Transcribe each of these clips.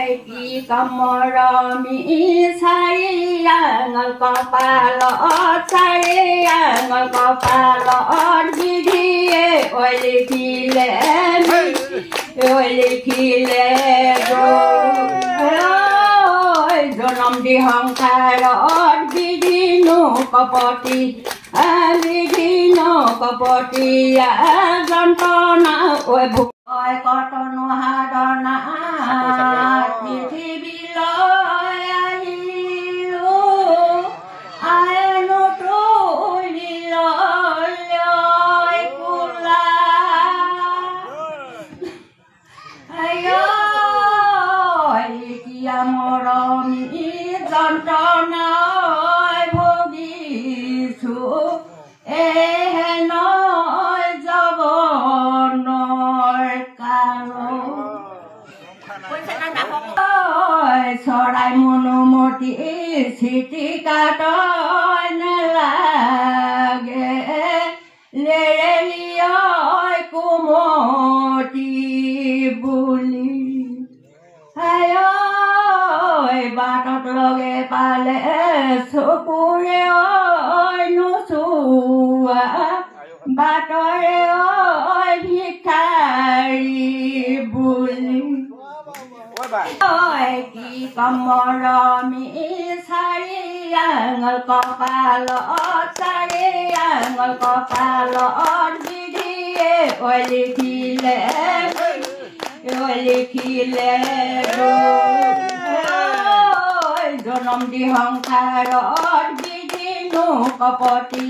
কি কমৰমি চাৰি আঙল কপালত চাৰি আঙল কপালত বিধিয়ে লিখিলে জনম দি সংসাৰত বিধিনো কপতি যন্ত্ৰণা ভোগ কটনো সাধনা পৃথিৱীলৈ আহিলো আইনো তুলিলৈ কোলা এতিয়া মৰমি যন্ত্ৰণাই ভুগিছো এহেন চৰাই মনোমতি চিটিকাত নালাগে লেৰেলিয়ৈ কুমতি বুলি বাটত লগে পালে চকুৰে নোচোৱা বাটৰে ভিক্ষাৰী বুলি কি কমৰমি চাৰি আঙল কপালত চাৰি আঙল কপালত বিধিয়ে লিখিলে জনম দি সংসাৰত বিধিনো কপতি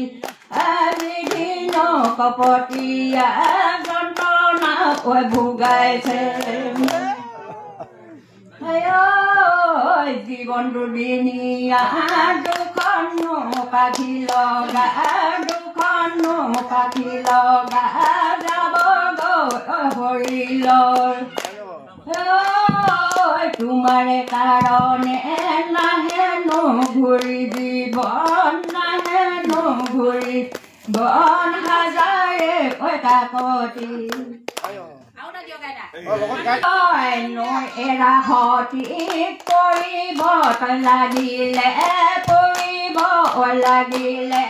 যন্ত্ৰণা ভোগাইছে জীৱনটো দিনীয়া দুখনো পাখি লগা যাব হৰিলৈ তোমাৰে কাৰণে নাহেনো ঘূৰি জীৱন বন হাজাৰে কাকতি এৰা সতি কৰিব লাগিলে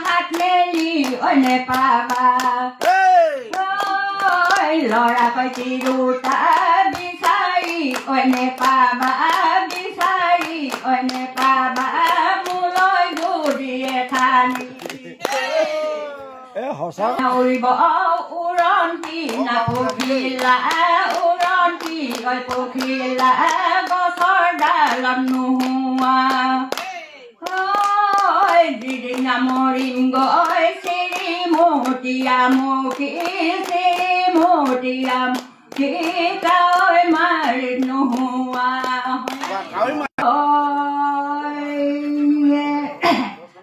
হাত মেলি নেপাবা ল'ৰা কৈছি দুটা বিচাৰি নেপাবা মোলৈ গুৰিয়ে ঠানি উৰিব উৰণি নাপখিলা গছৰ ডালত নোহোৱা যিদিনা মৰিম গৈ চিৰিমতীয়ামুখী মাৰি নোহোৱা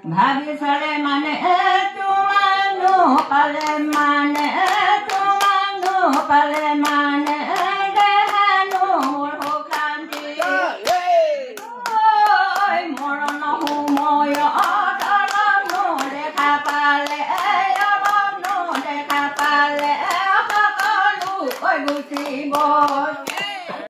ভাবিছৰে মানে তোমানো পালে মানে দেহানো শান্তি মৰণ সময়ত অলপনো দেখা পালে সকলো গুচিব